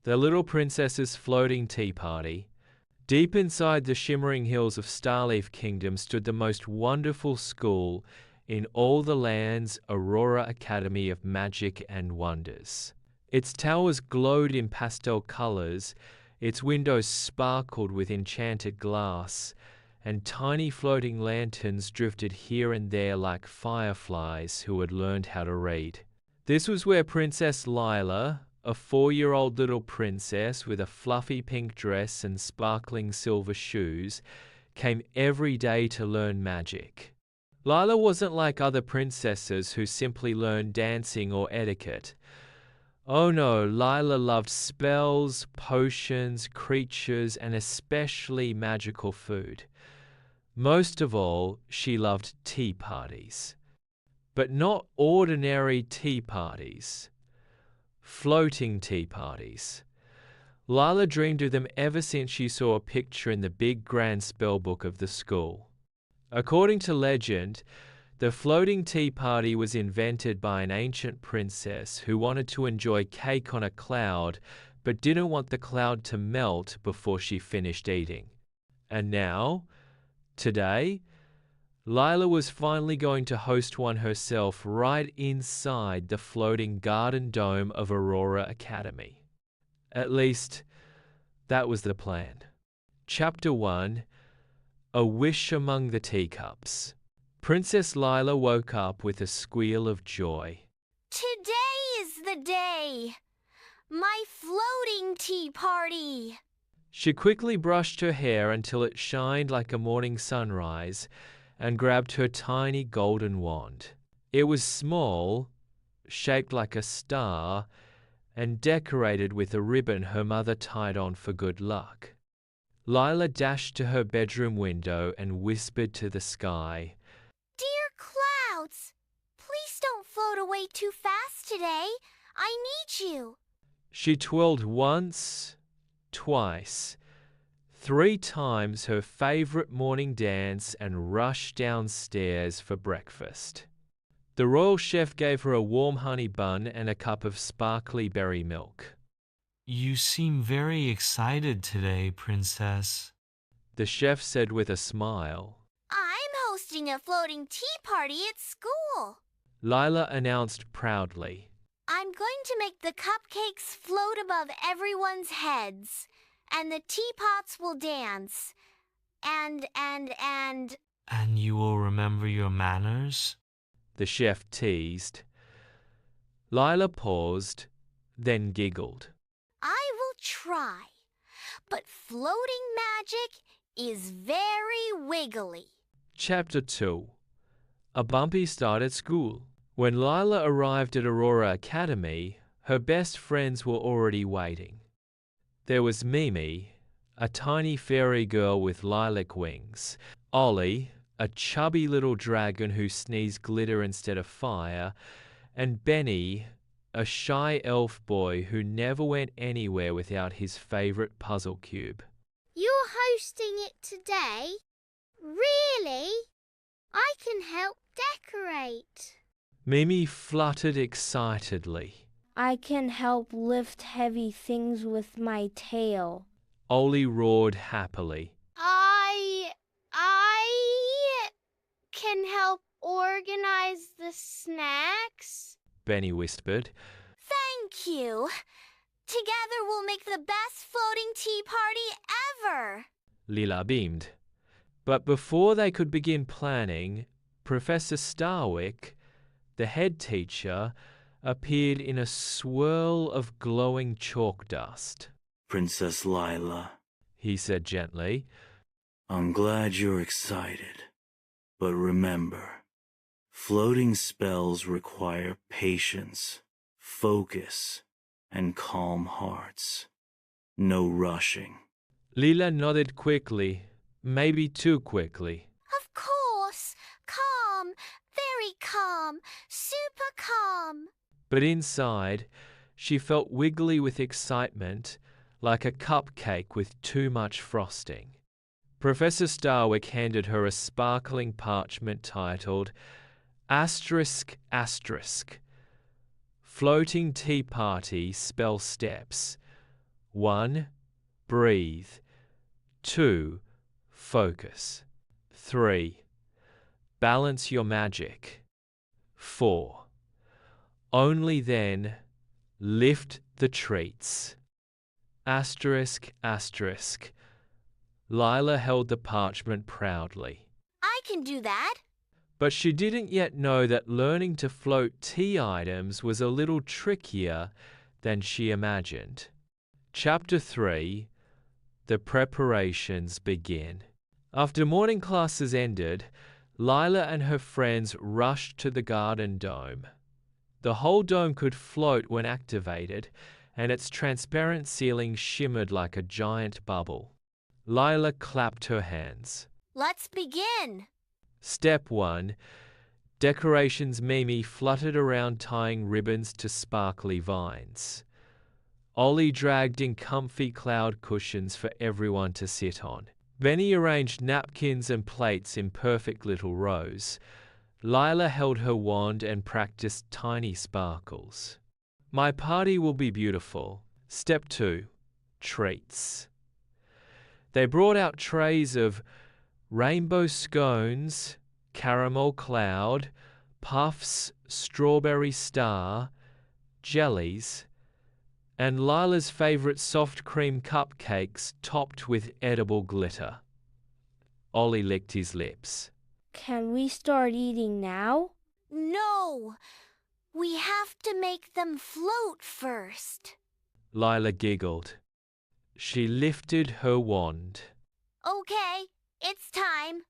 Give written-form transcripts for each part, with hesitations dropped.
The Little Princess's Floating Tea Party. Deep inside the shimmering hills of Starleaf Kingdom stood the most wonderful school in all the land's Aurora Academy of Magic and Wonders. Its towers glowed in pastel colors, its windows sparkled with enchanted glass, and tiny floating lanterns drifted here and there like fireflies who had learned how to read. This was where Princess Lila, a 4-year-old little princess with a fluffy pink dress and sparkling silver shoes, came every day to learn magic. Lila wasn't like other princesses who simply learned dancing or etiquette. Oh no, Lila loved spells, potions, creatures, and especially magical food. Most of all, she loved tea parties. But not ordinary tea parties. Floating tea parties. Lila dreamed of them ever since she saw a picture in the big grand spellbook of the school. According to legend, the floating tea party was invented by an ancient princess who wanted to enjoy cake on a cloud but didn't want the cloud to melt before she finished eating. And now, today, Lila was finally going to host one herself right inside the floating garden dome of Aurora Academy. At least, that was the plan. Chapter 1: A Wish Among the Teacups. Princess Lila woke up with a squeal of joy. Today is the day! My floating tea party! She quickly brushed her hair until it shined like a morning sunrise and grabbed her tiny golden wand. It was small, shaped like a star, and decorated with a ribbon her mother tied on for good luck. Lila dashed to her bedroom window and whispered to the sky, Dear clouds, please don't float away too fast today. I need you. She twirled once, twice, 3 times her favorite morning dance and rushed downstairs for breakfast. The royal chef gave her a warm honey bun and a cup of sparkly berry milk. You seem very excited today, Princess. The chef said with a smile. I'm hosting a floating tea party at school. Lila announced proudly. I'm going to make the cupcakes float above everyone's heads, and the teapots will dance. And... And you will remember your manners? The chef teased. Lila paused, then giggled. I will try, but floating magic is very wiggly. Chapter 2: A Bumpy Start at School. When Lila arrived at Aurora Academy, her best friends were already waiting. There was Mimi, a tiny fairy girl with lilac wings, Ollie, a chubby little dragon who sneezed glitter instead of fire, and Benny, a shy elf boy who never went anywhere without his favorite puzzle cube. You're hosting it today? Really? I can help decorate. Mimi fluttered excitedly. I can help lift heavy things with my tail. Ollie roared happily. I can help organize the snacks. Benny whispered. Thank you. Together we'll make the best floating tea party ever. Lila beamed. But before they could begin planning, Professor Starwick, the head teacher, appeared in a swirl of glowing chalk dust. Princess Lila, he said gently. I'm glad you're excited. But remember, floating spells require patience, focus, and calm hearts. No rushing. Lila nodded quickly, maybe too quickly. Of course. Calm. Very calm. Super calm. But inside, she felt wiggly with excitement, like a cupcake with too much frosting. Professor Starwick handed her a sparkling parchment titled Asterisk Asterisk. Floating Tea Party Spell Steps. 1. Breathe. 2. Focus. 3. Balance your magic. 4. Only then lift the treats. Asterisk, asterisk. Lila held the parchment proudly. I can do that. But she didn't yet know that learning to float tea items was a little trickier than she imagined. Chapter 3. The preparations begin. After morning classes ended, Lila and her friends rushed to the garden dome. The whole dome could float when activated, and its transparent ceiling shimmered like a giant bubble. Lila clapped her hands. Let's begin. Step 1. Decorations. Mimi fluttered around tying ribbons to sparkly vines. Ollie dragged in comfy cloud cushions for everyone to sit on. Benny arranged napkins and plates in perfect little rows. Lila held her wand and practiced tiny sparkles. My party will be beautiful. Step 2. Treats. They brought out trays of rainbow scones, caramel cloud, puffs, strawberry star, jellies, and Lila's favorite soft cream cupcakes topped with edible glitter. Ollie licked his lips. Can we start eating now? No, we have to make them float first. Lila giggled. She lifted her wand. Okay, it's time.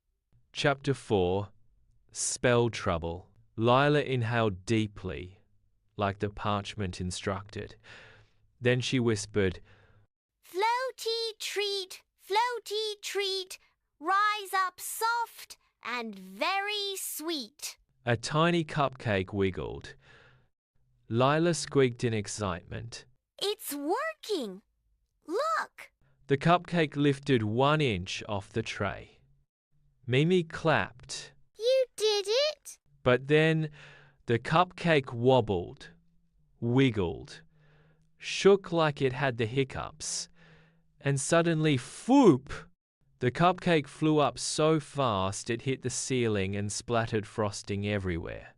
Chapter 4. Spell Trouble. Lila inhaled deeply, like the parchment instructed. Then she whispered, Floaty treat, rise up soft and very sweet. A tiny cupcake wiggled. Lila squeaked in excitement. It's working. Look. The cupcake lifted 1 inch off the tray. Mimi clapped. You did it. But then the cupcake wobbled, wiggled, shook like it had the hiccups, and suddenly, whoop! The cupcake flew up so fast it hit the ceiling and splattered frosting everywhere.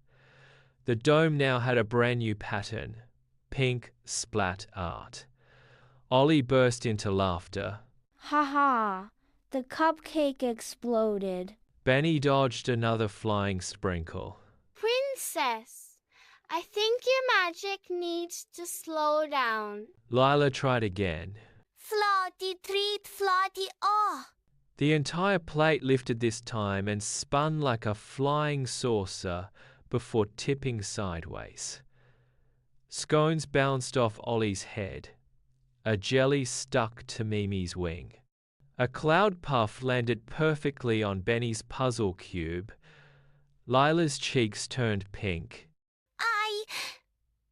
The dome now had a brand new pattern, pink splat art. Ollie burst into laughter. Ha ha! The cupcake exploded. Benny dodged another flying sprinkle. Princess, I think your magic needs to slow down. Lila tried again. Floaty treat, floaty, oh. The entire plate lifted this time and spun like a flying saucer before tipping sideways. Scones bounced off Ollie's head. A jelly stuck to Mimi's wing. A cloud puff landed perfectly on Benny's puzzle cube. Lila's cheeks turned pink. I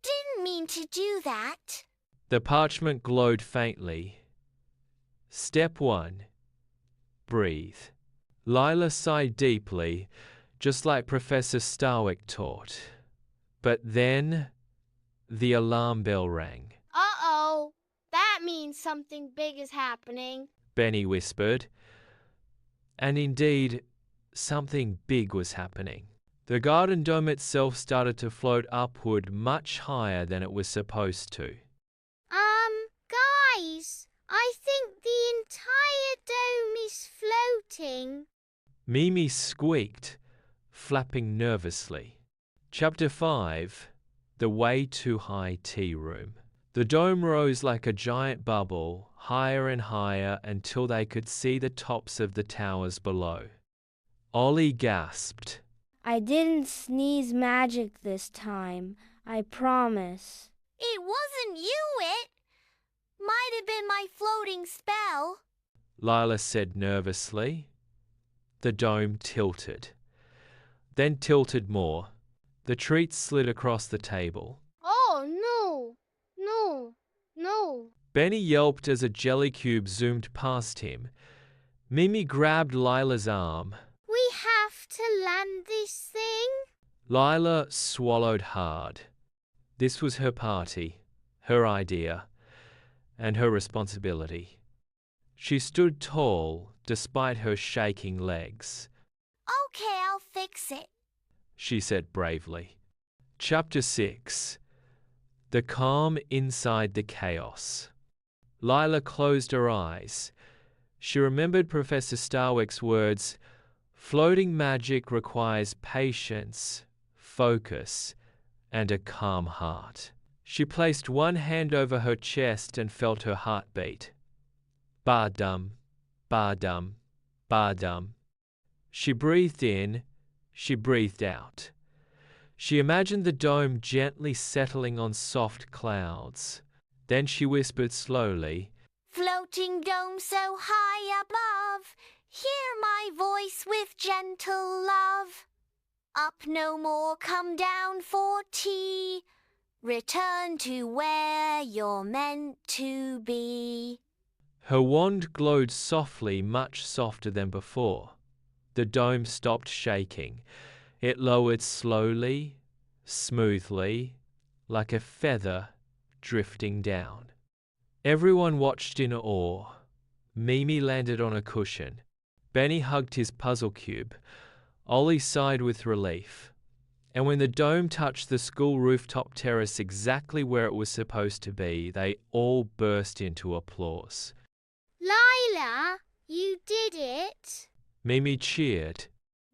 didn't mean to do that. The parchment glowed faintly. Step 1. Breathe. Lila sighed deeply, just like Professor Starwick taught. But then the alarm bell rang. Uh-oh, that means something big is happening. Benny whispered. And indeed, something big was happening. The garden dome itself started to float upward much higher than it was supposed to. Guys, I think the entire dome is floating. Mimi squeaked, flapping nervously. Chapter 5. The Way Too High Tea Room. The dome rose like a giant bubble, higher and higher until they could see the tops of the towers below. Ollie gasped. I didn't sneeze magic this time, I promise. It wasn't you, it. Might have been my floating spell. Lila said nervously. The dome tilted. Then tilted more. The treats slid across the table. Oh, no, no, no. Benny yelped as a jelly cube zoomed past him. Mimi grabbed Lila's arm. We have to land this thing? Lila swallowed hard. This was her party, her idea, and her responsibility. She stood tall despite her shaking legs. Okay, I'll fix it. She said bravely. Chapter 6. The Calm Inside the Chaos. Lila closed her eyes. She remembered Professor Starwick's words, "Floating magic requires patience, focus, and a calm heart." She placed one hand over her chest and felt her heart beat. Ba-dum, ba-dum, ba-dum. She breathed in, she breathed out. She imagined the dome gently settling on soft clouds. Then she whispered slowly, Floating dome so high above, hear my voice with gentle love. Up no more, come down for tea. Return to where you're meant to be. Her wand glowed softly, much softer than before. The dome stopped shaking. It lowered slowly, smoothly, like a feather drifting down. Everyone watched in awe. Mimi landed on a cushion. Benny hugged his puzzle cube. Ollie sighed with relief. And when the dome touched the school rooftop terrace exactly where it was supposed to be, they all burst into applause. Lila, you did it. Mimi cheered.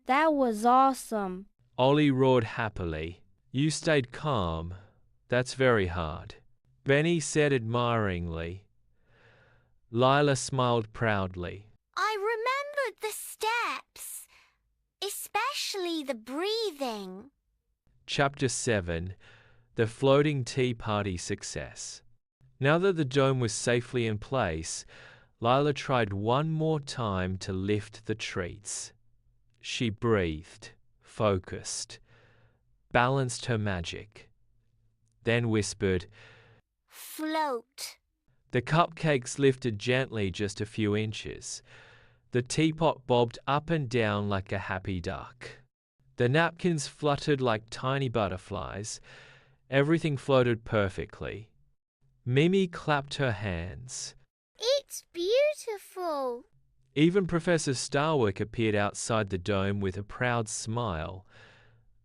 That was awesome. Ollie roared happily. You stayed calm. That's very hard. Benny said admiringly. Lila smiled proudly. I remembered the steps, especially the breathing. Chapter 7. The Floating Tea Party Success. Now that the dome was safely in place, Lila tried one more time to lift the treats. She breathed, focused, balanced her magic, then whispered, Float. The cupcakes lifted gently just a few inches. The teapot bobbed up and down like a happy duck. The napkins fluttered like tiny butterflies. Everything floated perfectly. Mimi clapped her hands. It's beautiful. Even Professor Starwick appeared outside the dome with a proud smile.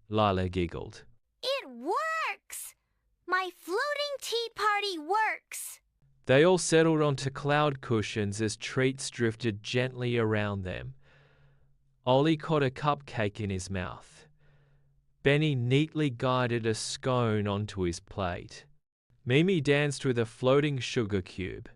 Lila giggled. It works! My floating tea party works! They all settled onto cloud cushions as treats drifted gently around them. Ollie caught a cupcake in his mouth. Benny neatly guided a scone onto his plate. Mimi danced with a floating sugar cube.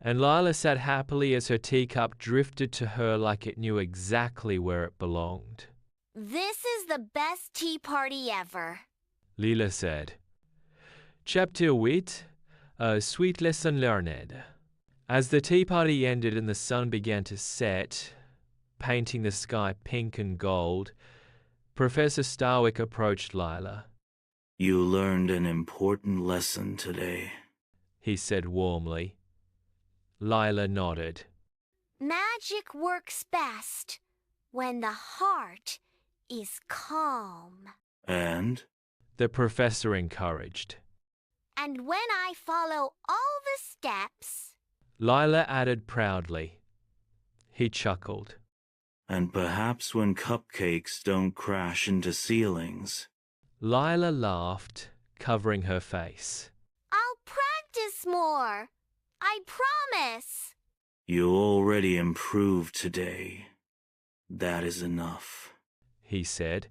And Lila sat happily as her teacup drifted to her like it knew exactly where it belonged. This is the best tea party ever. Lila said. Chapter 8. A Sweet Lesson Learned. As the tea party ended and the sun began to set, painting the sky pink and gold, Professor Starwick approached Lila. You learned an important lesson today, he said warmly. Lila nodded. Magic works best when the heart is calm. And The professor encouraged. And when I follow all the steps, Lila added proudly. He chuckled. and perhaps when cupcakes don't crash into ceilings. Lila laughed, covering her face. I'll practice more. I promise. You already improved today. That is enough. He said.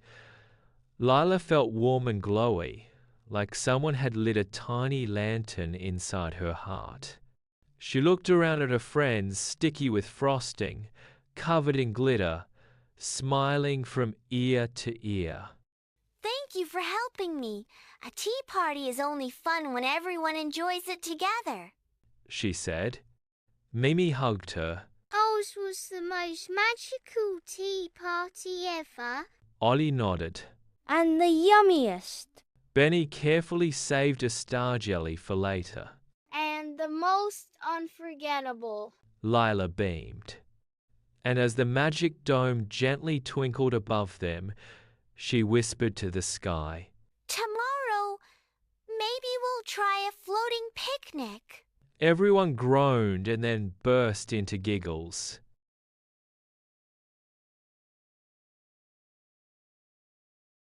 Lila felt warm and glowy, like someone had lit a tiny lantern inside her heart. She looked around at her friends, sticky with frosting, covered in glitter, smiling from ear to ear. Thank you for helping me. A tea party is only fun when everyone enjoys it together. She said. Mimi hugged her. Ours was the most magical tea party ever. Ollie nodded. And the yummiest. Benny carefully saved a star jelly for later. And the most unforgettable. Lila beamed. And as the magic dome gently twinkled above them, she whispered to the sky. Tomorrow, maybe we'll try a floating picnic. Everyone groaned and then burst into giggles.